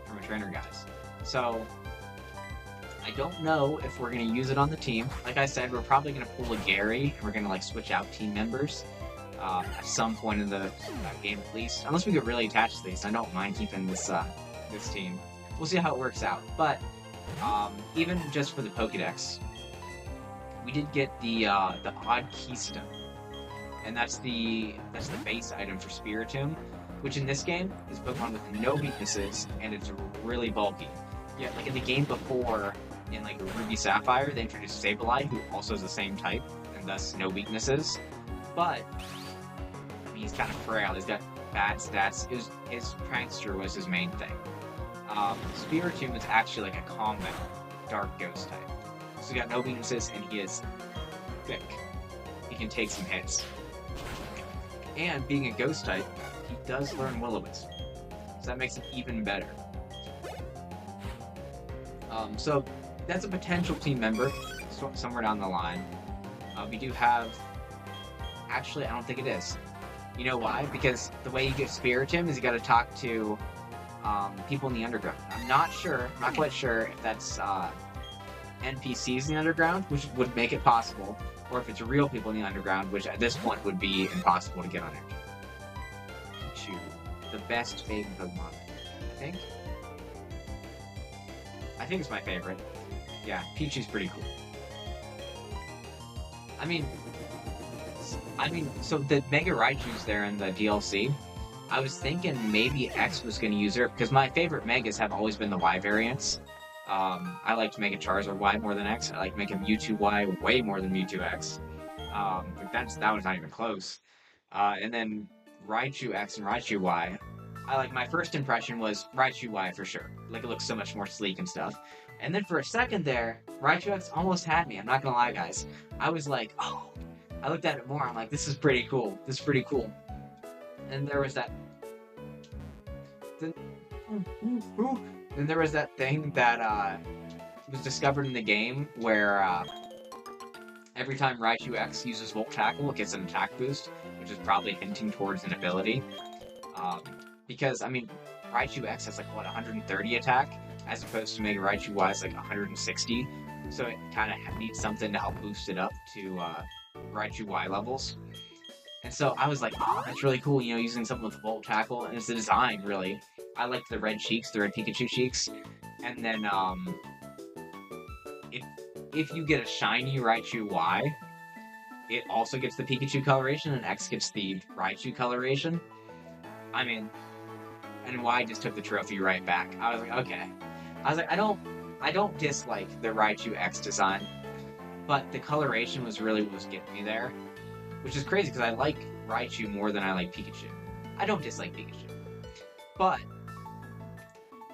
from a trainer, guys. So, I don't know if we're going to use it on the team. Like I said, we're probably going to pull a Gary, and we're going to like switch out team members at some point in the game at least. Unless we get really attached to these, I don't mind keeping this this team. We'll see how it works out. But even just for the Pokédex, we did get the odd keystone, and that's the base item for Spiritomb, which in this game is Pokemon with no weaknesses, and it's really bulky. Yeah, like in the game before, in like Ruby Sapphire, they introduced Sableye, who also has the same type, and thus no weaknesses. But I mean, he's kind of frail. He's got bad stats. His Prankster was his main thing. Spiritomb is actually like a combat Dark Ghost type. So he got no weaknesses, and he is thick. He can take some hits. And being a Ghost type, he does learn Will-O-Wisp. So that makes it even better. So that's a potential team member somewhere down the line. We do have... Actually, I don't think it is. You know why? Because the way you get Spiritomb is you gotta talk to people in the underground. I'm not quite sure if that's NPCs in the underground, which would make it possible, or if it's real people in the underground, which at this point would be impossible to get on Energy. Pichu, the best favorite Pokemon, I think it's my favorite. Yeah, Pichu's pretty cool. I mean, so the Mega Raichu's there in the DLC. I was thinking maybe X was going to use her, because my favorite Megas have always been the Y variants. I like to make a Charizard Y more than X. I like to make a Mewtwo Y way more than Mewtwo X. But that was not even close. And then Raichu X and Raichu Y. My first impression was Raichu Y for sure. Like, it looks so much more sleek and stuff. And then for a second there, Raichu X almost had me. I'm not gonna lie, guys. I was like, oh. I looked at it more. I'm like, this is pretty cool. This is pretty cool. And there was that... Then there was that thing that was discovered in the game where every time Raichu X uses Volt Tackle, it gets an attack boost, which is probably hinting towards an ability. Because, I mean, Raichu X has like, what, 130 attack, as opposed to Mega Raichu Y is like 160. So it kind of needs something to help boost it up to Raichu Y levels. And so I was like, oh, that's really cool, you know, using something with Volt Tackle, and it's the design, really. I like the red cheeks, the red Pikachu cheeks. And then, if you get a shiny Raichu Y, it also gets the Pikachu coloration, and X gets the Raichu coloration. I mean, and Y just took the trophy right back. I was like, okay. I was like, I don't dislike the Raichu X design, but the coloration was really what was getting me there. Which is crazy, because I like Raichu more than I like Pikachu. I don't dislike Pikachu. But,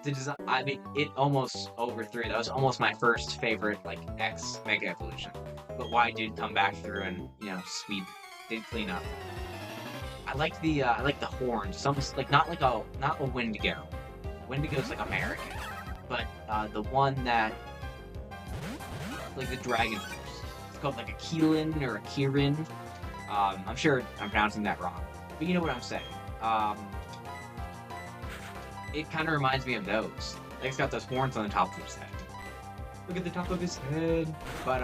the design, I mean, it almost overthrew. That was almost my first favorite, like, X Mega Evolution. But Y did come back through and, you know, did clean up. I like the horns. It's almost, like, not a Wendigo. Wendigo's, like, American. But, the one that, like, the Dragon Force. It's called, like, a Keelan or a Kirin. I'm sure I'm pronouncing that wrong, but you know what I'm saying. It kind of reminds me of those. Like, it's got those horns on the top of its head. Look at the top of his head. But,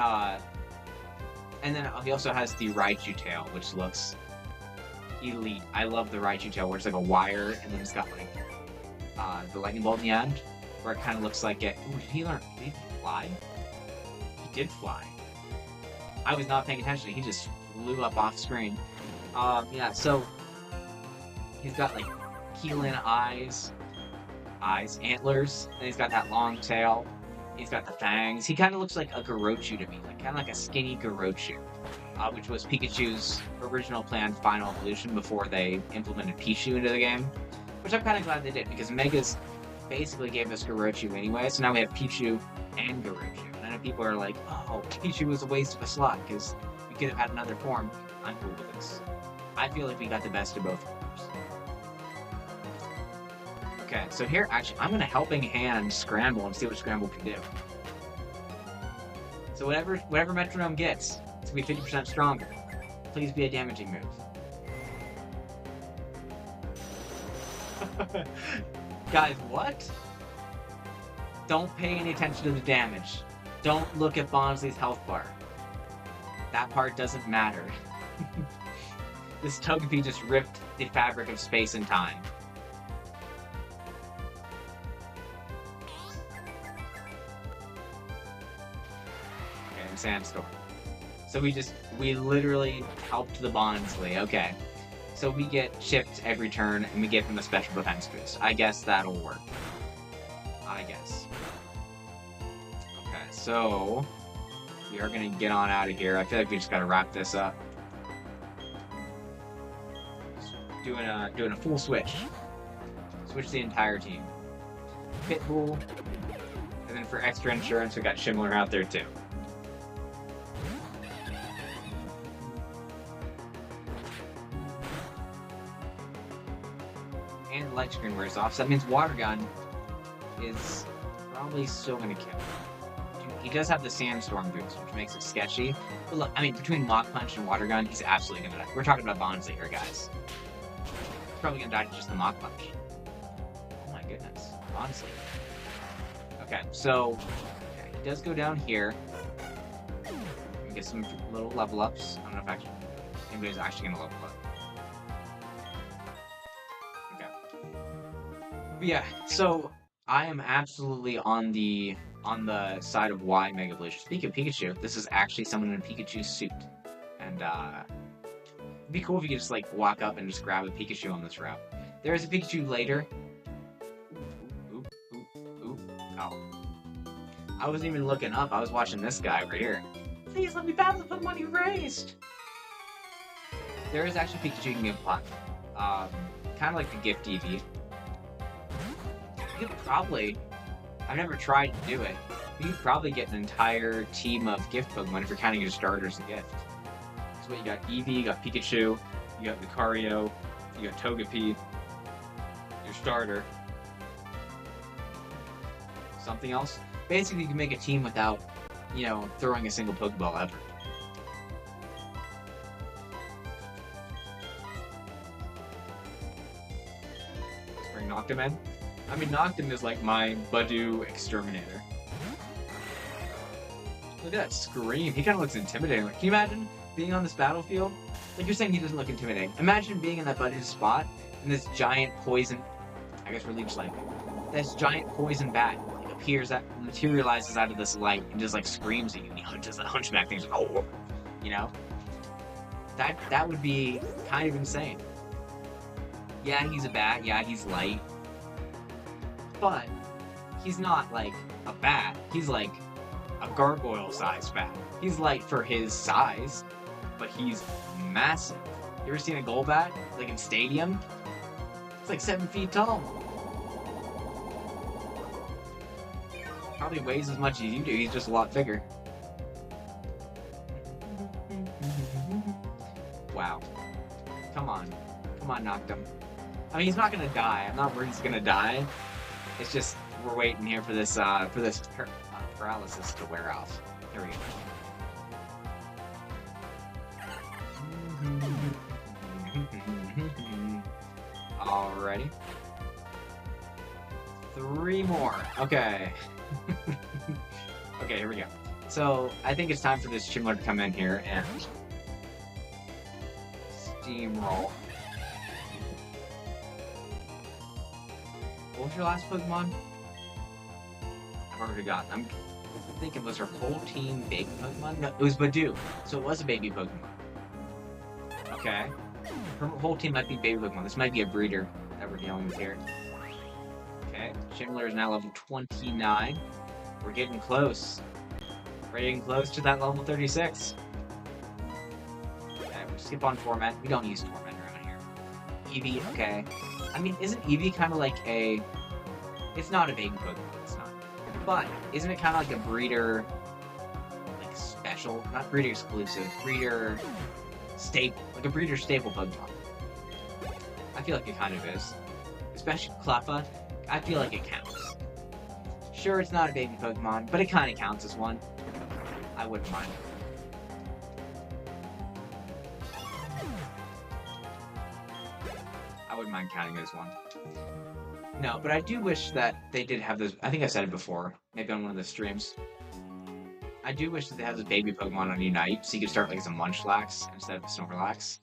and then he also has the Raichu tail, which looks elite. I love the Raichu tail, where it's like a wire, and then it's got, like, the lightning bolt in the end, where it kind of looks like it. Ooh, did he fly? He did fly. I was not paying attention. He just flew up off screen. Yeah, so he's got, like, Keelan eyes, antlers, and he's got that long tail. He's got the fangs. He kind of looks like a Garochu to me, like kind of like a skinny Garochu, which was Pikachu's original planned final evolution before they implemented Pichu into the game, which I'm kind of glad they did, because Megas basically gave us Garochu anyway, so now we have Pichu and Garochu. And I know people are like, oh, Pichu was a waste of a slot, because we could have had another form. I'm cool with this. I feel like we got the best of both forms. Okay, so here, actually, I'm going to Helping Hand Scramble and see what Scramble can do. So whatever Metronome gets, it's going to be 50% stronger. Please be a damaging move. Guys, what? Don't pay any attention to the damage. Don't look at Bonsley's health bar. That part doesn't matter. This Togepi just ripped the fabric of space and time. Sandstorm. So we literally helped the Bondsley. Okay. So we get chipped every turn, and we give him a special defense boost. I guess that'll work. I guess. Okay, so we are gonna get on out of here. I feel like we just gotta wrap this up. Just doing a full switch. Switch the entire team. Pitbull. And then for extra insurance, we got Shimler out there too. And light screen wears off, so that means Water Gun is probably still going to kill. He does have the Sandstorm boost, which makes it sketchy. But look, I mean, between Mach Punch and Water Gun, he's absolutely going to die. We're talking about Bonsly here, guys. He's probably going to die to just the Mach Punch. Oh my goodness. Bonsly. Okay, so yeah, he does go down here. We get some little level ups. I don't know if anybody's actually going to level up. But yeah, so I am absolutely on the side of why Mega Evolution. Speaking of Pikachu, this is actually someone in a Pikachu suit. And it'd be cool if you could just like walk up and just grab a Pikachu on this route. There is a Pikachu later. Ooh. Oh. I wasn't even looking up, I was watching this guy right here. Please let me battle the Pokemon you raised! There is actually Pikachu you can give Pot. Kind of like the gift EV. You could probably, I've never tried to do it, but you could probably get an entire team of gift Pokemon if you're counting your starters as a gift. So what, you got Eevee, you got Pikachu, you got Lucario, you got Togepi, your starter. Something else? Basically, you can make a team without, you know, throwing a single Pokeball ever. Let's bring Noctum in. I mean, Noctum is like my Badoo exterminator. Look at that scream. He kind of looks intimidating. Like, can you imagine being on this battlefield? Like, you're saying he doesn't look intimidating. Imagine being in that Badoo spot, and this giant poison... I guess we're Leech Link. This giant poison bat like, appears, that materializes out of this light, and just, like, screams at you, and he hunches that hunchback thing. Like, oh! You know? That would be kind of insane. Yeah, he's a bat. Yeah, he's light. But he's not like a bat. He's like a gargoyle-sized bat. He's light for his size, but he's massive. You ever seen a Golbat? Like in Stadium? It's like 7 feet tall. Probably weighs as much as you do. He's just a lot bigger. Wow. Come on. Come on, Noctum. I mean, he's not gonna die. I'm not worried he's gonna die. It's just, we're waiting here for this paralysis to wear off. There we go. Alrighty. 3 more. Okay. Okay, here we go. So, I think it's time for this Chimler to come in here and steamroll. What was your last Pokemon? I've already forgotten. I'm thinking, was her whole team baby Pokemon? No, it was Badoo. So it was a baby Pokemon. Okay. Her whole team might be baby Pokemon. This might be a breeder that we're dealing with here. Okay, Chimler is now level 29. We're getting close. We're getting close to that level 36. Okay, we'll skip on Torment. We don't use Torment around here. Eevee, okay. I mean, isn't Eevee kind of like a... It's not a baby Pokemon, it's not. But, isn't it kind of like a breeder... Like, special? Not breeder exclusive. Breeder... Staple. Like a breeder staple Pokemon. I feel like it kind of is. Especially Cleffa. I feel like it counts. Sure, it's not a baby Pokemon, but it kind of counts as one. I wouldn't mind. I wouldn't mind counting it as one. No, but I do wish that they did have this. I think I said it before, maybe on one of the streams. I do wish that they had this baby Pokemon on Unite, so you could start like as a Munchlax instead of a Snorlax.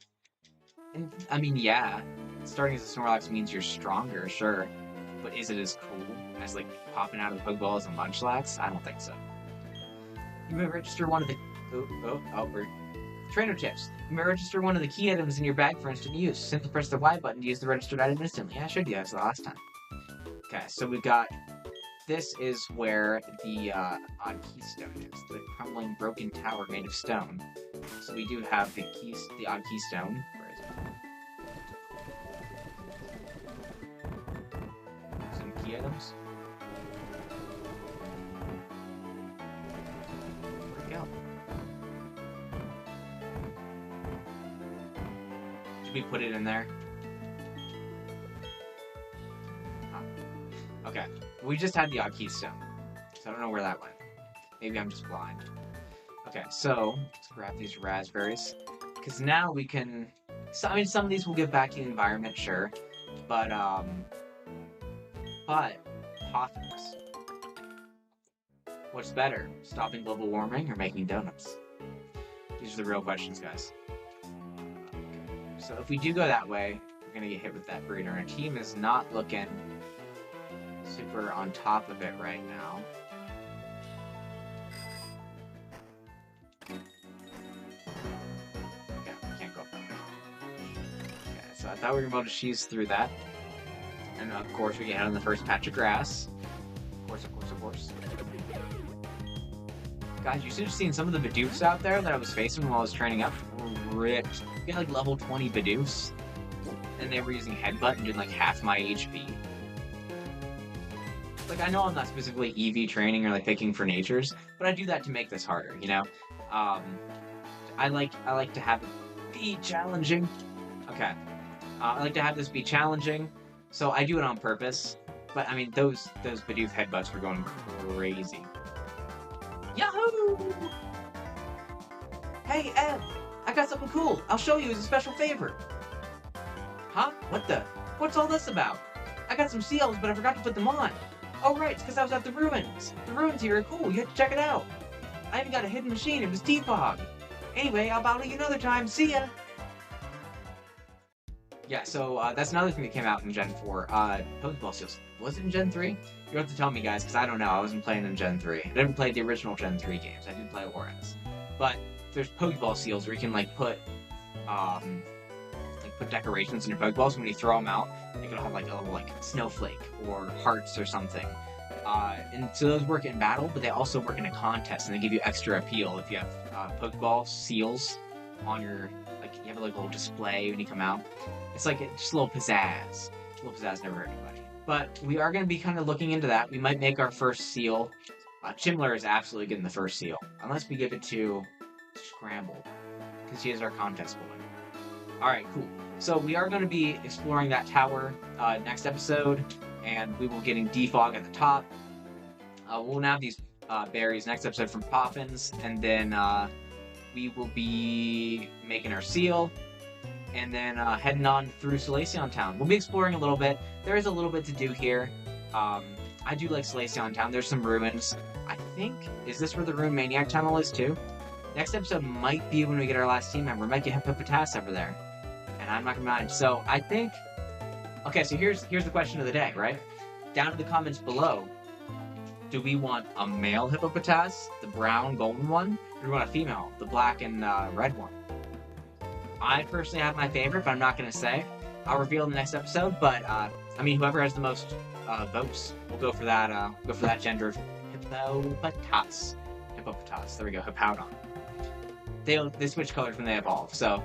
And, I mean, yeah, starting as a Snorlax means you're stronger, sure. But is it as cool as, like, popping out of the Pokeball as a Munchlax? I don't think so. You may register one of the... we're... Trainer tips. You may register one of the key items in your bag for instant use. Simply press the Y button to use the registered item instantly. Yeah, I showed you that the last time. Okay, so we've got... This is where the odd keystone is. The crumbling broken tower made of stone. So we do have the odd keystone. Where is it? Some key items. Where'd it go? Did we put it in there? Huh. Okay. We just had the odd keystone, so I don't know where that went. Maybe I'm just blind. Okay, so let's grab these raspberries, because now we can... So, I mean, some of these will give back to the environment, sure, but Pothos. What's better, stopping global warming or making donuts? These are the real questions, guys. Okay. So if we do go that way, we're gonna get hit with that breeder. Our team is not looking super on top of it right now. Okay, we can't go up that way. Okay, so I thought we were able to cheese through that. And of course we get hit on the first patch of grass. Of course, of course, of course. Guys, you should have seen some of the Bidoofs out there that I was facing while I was training up. Ripped. We had like level 20 Bidoofs. And they were using Headbutt and did like half my HP. Like, I know I'm not specifically EV training or, like, picking for natures, but I do that to make this harder, you know? I like to have it be challenging. Okay. I like to have this be challenging, so I do it on purpose. But, I mean, those Bidoof headbutts were going crazy. Yahoo! Hey, Ed! I got something cool! I'll show you as a special favor! Huh? What the? What's all this about? I got some seals, but I forgot to put them on. Oh, right, it's because I was at the ruins. The ruins here are cool. You have to check it out. I even got a hidden machine. It was T-Fog. Anyway, I'll bottle you another time. See ya! Yeah, so that's another thing that came out in Gen 4. Pokeball Seals. Was it in Gen 3? You have to tell me, guys, because I don't know. I wasn't playing in Gen 3. I didn't play the original Gen 3 games. I did play Oras. But there's Pokeball Seals where you can, like, put decorations in your Pokeballs. When you throw them out, they can have, like, a little, like, snowflake or hearts or something. And so those work in battle, but they also work in a contest, and they give you extra appeal if you have Pokeball Seals on your... Like, you have, like, a little display when you come out. It's like just a little pizzazz. A little pizzazz never hurt anybody. But we are going to be kind of looking into that. We might make our first seal. Chimler is absolutely getting the first seal. Unless we give it to Scramble. Because she is our contest boy. Alright, cool. So we are going to be exploring that tower next episode. And we will be getting Defog at the top. We'll now have these berries next episode from Poffins. And then we will be making our seal. And then heading on through Solaceon Town. We'll be exploring a little bit. There is a little bit to do here. I do like Solaceon Town. There's some ruins. I think, is this where the Rune Maniac tunnel is too? Next episode might be when we get our last team member. We might get Hippopotas over there. And I'm not gonna mind. So I think, okay, so here's the question of the day, right? Down in the comments below, do we want a male Hippopotas, the brown golden one, or do we want a female, the black and red one? I personally have my favorite, but I'm not gonna say. I'll reveal in the next episode, but I mean, whoever has the most votes will go for that gender of Hippopotas. Hippopotas. There we go. Hippowdon. They switch colors when they evolve. So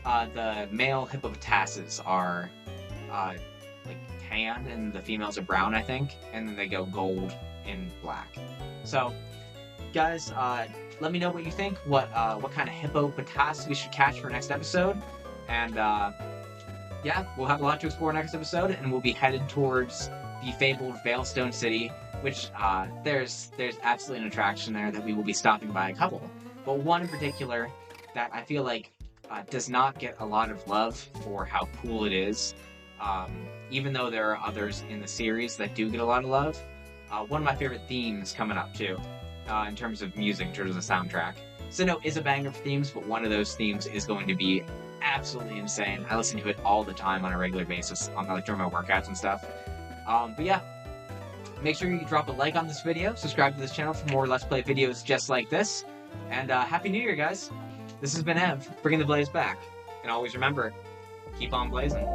the male Hippopotases are like tan, and the females are brown, I think, and then they go gold and black. So, guys, let me know what you think. What kind of Hippopotas we should catch for next episode, and yeah, we'll have a lot to explore next episode, and we'll be headed towards the fabled Veilstone City, which there's absolutely an attraction there that we will be stopping by a couple. But one in particular that I feel like does not get a lot of love for how cool it is, even though there are others in the series that do get a lot of love. One of my favorite themes coming up too, in terms of music, in terms of the soundtrack. Sinnoh is a banger for themes, but one of those themes is going to be absolutely insane. I listen to it all the time on a regular basis, like during my workouts and stuff. But yeah, make sure you drop a like on this video, subscribe to this channel for more Let's Play videos just like this, and Happy New Year, guys! This has been Ev, bringing the blaze back. And always remember, keep on blazing.